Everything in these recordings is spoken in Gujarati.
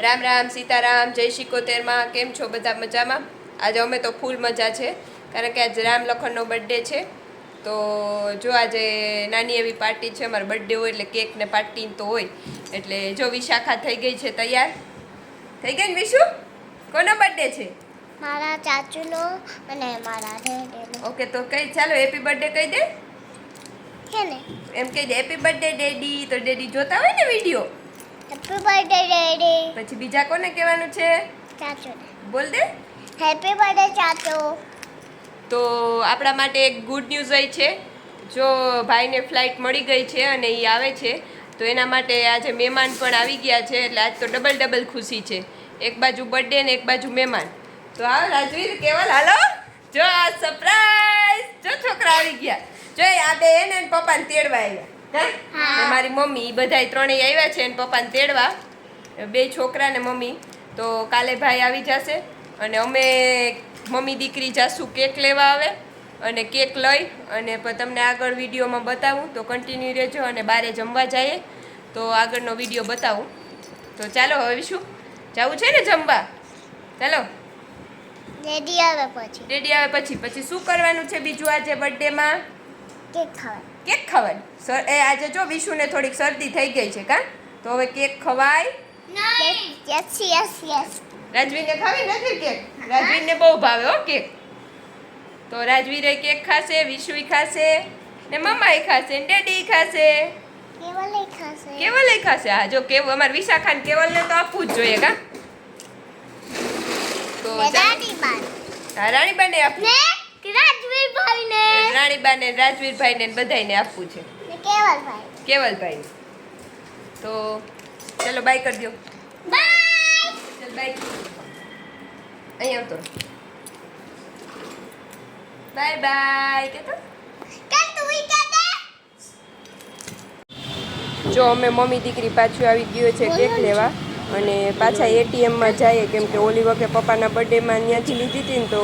રામ રામ સીતારામ જય શિકોતેરમાં કેમ છો બધા મજામાં? આજે અમે તો ફૂલ મજા છે કારણ કે આજે રામ લખનનો બર્થડે છે. તો જો આજે નાની એવી પાર્ટી છે. અમારો બર્થડે હોય એટલે કેક ને પાર્ટી તો હોય. એટલે જો વિશાખા થઈ ગઈ છે તૈયાર. થઈ ગઈ ને વિશુ? કોનો બર્થડે છે? મારા ચાચુનો અને મારા ડેડીનો. ઓકે તો કઈ ચાલો હેપી બર્થડે કહી દે. હે ને એમ કહી દે હેપી બર્થડે ડેડી. તો ડેડી જોતા હોય ને વિડીયો. Happy birthday daddy. પછી બીજા કોને કહેવાનું છે? ચાચુને. બોલ દે. Happy birthday ચાચુ. તો આપણા માટે એક ગુડ ન્યૂઝ એ છે. જો ભાઈને ફ્લાઇટ મળી ગઈ છે અને એ આવે છે તો એના માટે આજે મહેમાન પણ આવી ગયા છે. એટલે આજ તો ડબલ ખુશી છે. એક બાજુ બર્થડે ને એક બાજુ મહેમાન. તો હાલ રાજવીર કેવલ હાલો. જો આ સરપ્રાઈઝ. જો છોકરા આવી ગયા. જો આ બે એને પપ્પાને તેડવા આવ્યા. હા મારી મમ્મી એ બધા ત્રણેય આવ્યા છે એને પપ્પાને તેડવા. બે છોકરા ને મમ્મી. તો કાલે ભાઈ આવી જશે અને અમે મમ્મી દીકરી જાશું કેક લેવા આવે અને કેક લઈ અને તમને આગળ વિડીયોમાં બતાવું. તો કન્ટિન્યુ રહેજો અને બારે જમવા જઈએ તો આગળનો વિડીયો બતાવું. તો ચાલો હવે શું જવું છે ને જમવા? ચાલો. ડેડી આવે પછી. ડેડી આવે પછી શું કરવાનું છે બીજું આજે બર્થડેમાં? કેક ખાવાનું. કેક ખાવાની. આજે જો વિશુને થોડીક શરદી થઈ ગઈ છે કા, તો હવે કેક ખવાય? Yes yes yes. રાજવીરને ખાવી નથી કેક? રાજવીરને બહુ ભાવે હો કેક. તો રાજવીરે કેક ખાશે, વિશુય ખાશે ને મમ્માય ખાશે ને ડેડી ખાશે. કેવલે ખાશે. કેવલે ખાશે. હા જો કેવલ અમાર વિશાખાને કેવલને તો આપવું જ જોઈએ કા. તો રાણીબાન. હા રાણીબાને આપવું. ને રાજવીરભાઈને. રાણીબાને રાજવીરભાઈને બધાયને આપવું છે. ને કેવલભાઈ. કેવલભાઈને. તો ચલો બાય કરી દો. બાય. ચલ બાય. અહીં આવતો. બાય બાય કે તો. કે તું ઈ કે દે. જો અમે મમ્મી દીકરી પાછું આવી ગયો છે કેક લેવા અને પાછા એટીએમમાં જઈએ કેમ કે ઓલી વખતે પપ્પાના બર્થડેમાં ત્યાંથી લીધી હતી ને તો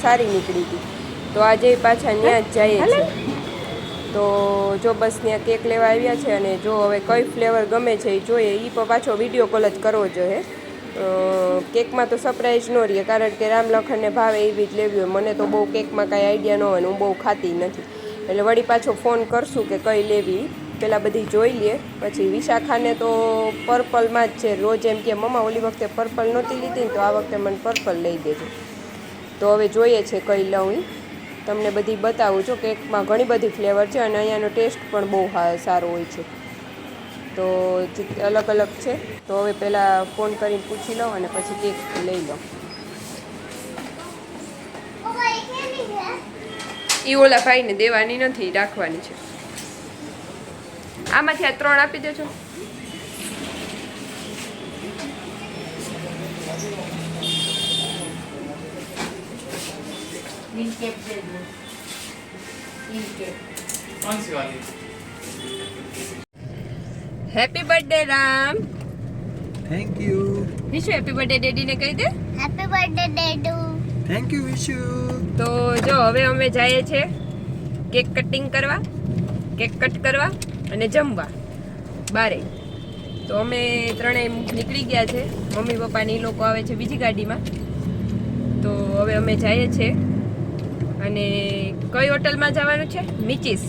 સારી નીકળી હતી. તો આજે પાછા ત્યાં જ જઈએ છીએ. તો જો બસ ત્યાં કેક લેવા આવ્યા છે અને જો હવે કઈ ફ્લેવર ગમે છે એ જોઈએ. એ પણ પાછો વિડીયો કોલ જ કરવો જોઈએ. કેકમાં તો સરપ્રાઈઝ ન રહીએ કારણ કે રામ લખનને ભાવે એવી જ લેવી હોય. મને તો બહુ કેકમાં કાંઈ આઈડિયા ન હોય ને હું બહુ ખાતી નથી. એટલે વળી પાછો ફોન કરશું કે કઈ લેવી. પહેલાં બધી જોઈ લઈએ. પછી વિશાખાને તો પર્પલમાં જ છે. રોજ એમ કે મમ્મા ઓલી વખતે પર્પલ નહોતી લીધી ને તો આ વખતે મને પર્પલ લઈ દેજો. તો હવે જોઈએ છે કઈ લઉં. તમને બધી બતાવું છું. કેકમાં ઘણી બધી ફ્લેવર છે અને અહીંયાનો ટેસ્ટ પણ બહુ સારો હોય છે. તો અલગ અલગ છે. તો હવે પહેલાં ફોન કરીને પૂછી લઉં અને પછી કેક લઈ લઉં. એ ઓલા ભાઈને દેવાની નથી, રાખવાની છે. આમાંથી આ 3 આપી દેજો. Happy birthday Ram. Thank you. Vishu happy birthday ડેડીને કહી દે. હેપી બર્થડે ડેડુ. Thank you Vishu. તો જો હવે અમે જઈએ છીએ કેક કટિંગ કરવા, કેક કટ કરવા અને જમવા બારે. તો અમે ત્રણેય નીકળી ગયા છે. મમ્મી પપ્પાને એ લોકો આવે છે બીજી ગાડીમાં. તો હવે અમે જઈએ છીએ અને કઈ હોટલમાં જવાનું છે? મિચીસ.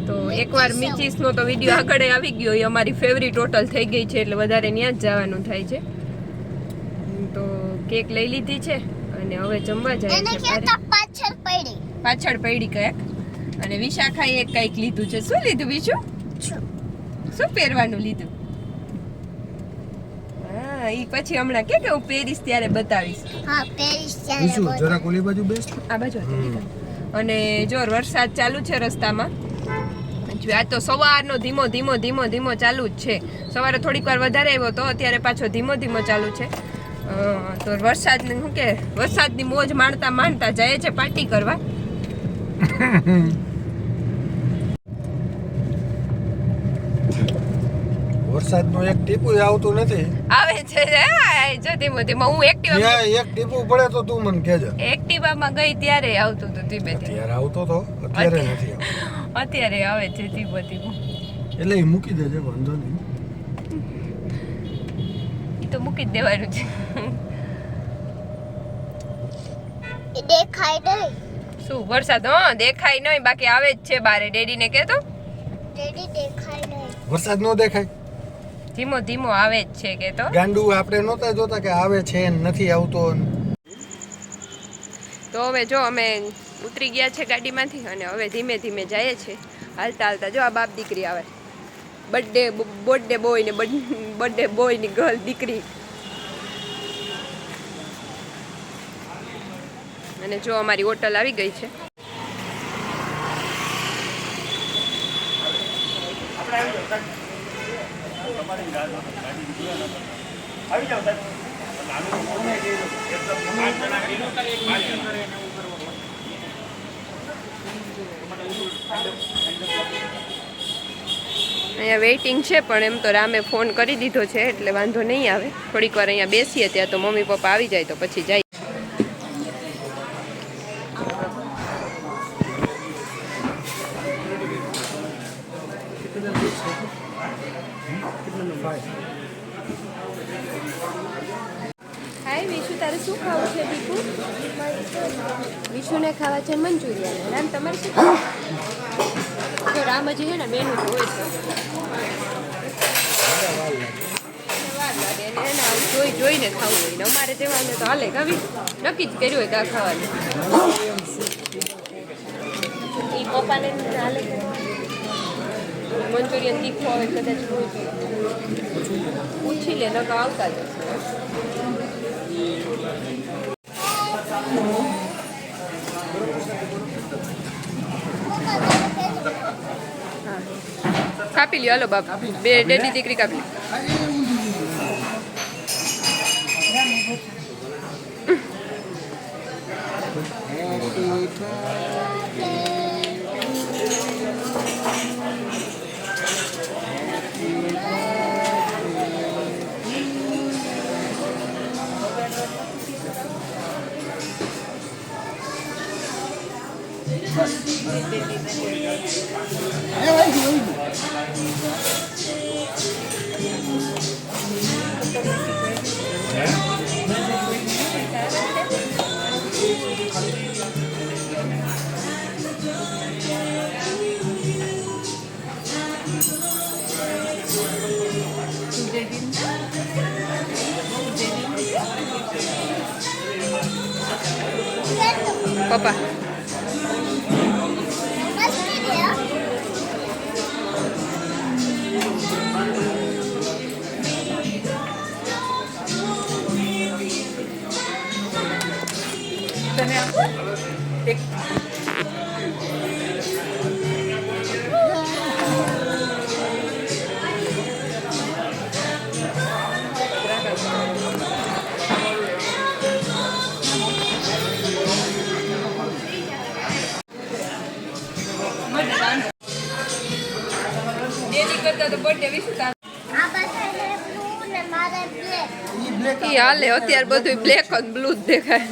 તો એકવાર મિચીસનો તો વિડીયો આગળ આવી ગયો. એ અમારી ફેવરિટ હોટલ થઈ ગઈ છે એટલે વધારે ત્યાં જ જવાનું થાય છે. તો કેક લઈ લીધી છે અને હવે જમવા જાય છે. પાછળ પડી કઈક. અને વિશાખાએ એક કંઈક લીધું છે. શું લીધું વિશુ? શું પહેરવાનું લીધું? હા ઈ પછી હમણાં કે હું પહેરીશ ત્યારે બતાવીશ. હા પહેરીશ ત્યારે. વિશુ જરા ઓલી બાજુ બેસ. આ બાજુ અને જો વરસાદ ચાલુ છે રસ્તામાં. આ તો સવારનો ધીમો ચાલુ જ છે. સવારે થોડીક વાર વધારે આવ્યો તો અત્યારે પાછો ધીમો ચાલુ છે. તો વરસાદની શું કે વરસાદની મોજ માણતા જાય છે પાર્ટી કરવા. વરસાદનો એક ટીપું આવતું નથી. આવે છે જો ધીમો હું એક્ટિવા એક ટીપું પડે તો તું મને કહેજે. એક્ટિવામાં ગઈ ત્યારે આવતું હતું ધીમે. ત્યારે આવતો તો અત્યારે નથી આવતો. અત્યારે આવે છે ધીમો. એટલે એ મૂકી દેજે વાંધો નહીં. એ તો મૂકી જ દેવાનું છે. એ દેખાય નહીં. શું વરસાદ? હા દેખાય નહીં, બાકી આવે જ છે બારે. ડેડીને કહેતો ડેડી દેખાય નહીં. વરસાદ નો દેખાય. ધીમો ધીમો આવે જ છે કે તો. ગાંડુ આપણે નહોતા જોતા કે આવે છે ને નથી આવતો ને. તો હવે જો અમે ઉતરી ગયા છે ગાડીમાંથી અને હવે ધીમે ધીમે જઈએ છીએ. હાલતા હાલતા જો આ બાપ દીકરી આવે. બર્થડે બોય ને બર્થડે બોય ની ગર્લ દીકરી. અને જો અમારી હોટલ આવી ગઈ છે. અહીંયા વેઇટિંગ છે પણ એમ તો રામે ફોન કરી દીધો છે એટલે વાંધો નહીં આવે. થોડીક વાર અહીંયા બેસીએ ત્યાં તો મમ્મી પપ્પા આવી જાય તો પછી જાય. હાય વિશુ, તારે શું ખાવું છે દીકુ? વિશુને ખાવા છે મંચુરિયન. રામ તમારે શું ખાવું? તો રામ હજી છે ને મેનુ તો હોય છે. વાર લાગે એને એને આવું જોઈને ખાવું હોય ને અમારે તેવાને તો હાલે કવિ નક્કી જ કર્યું હોય કાં ખાવાનું. એ પપ્પાને હાલે મંચુરિયન તીખું આવે કદાચ હોય તો પૂછી લે નકા આવતા જ હશે. કાપી લ્યો હાલો બાપ. બે ડેડી દીકરી કાપી. પપ્પા મસ્તી દે હો. ડેડી કરતા તો બર્થડે વિશે આ બધાને બ્લુ ને મારે બ્લેક. હાલે અત્યારે બધું બ્લેક અને બ્લુ જ દેખાય.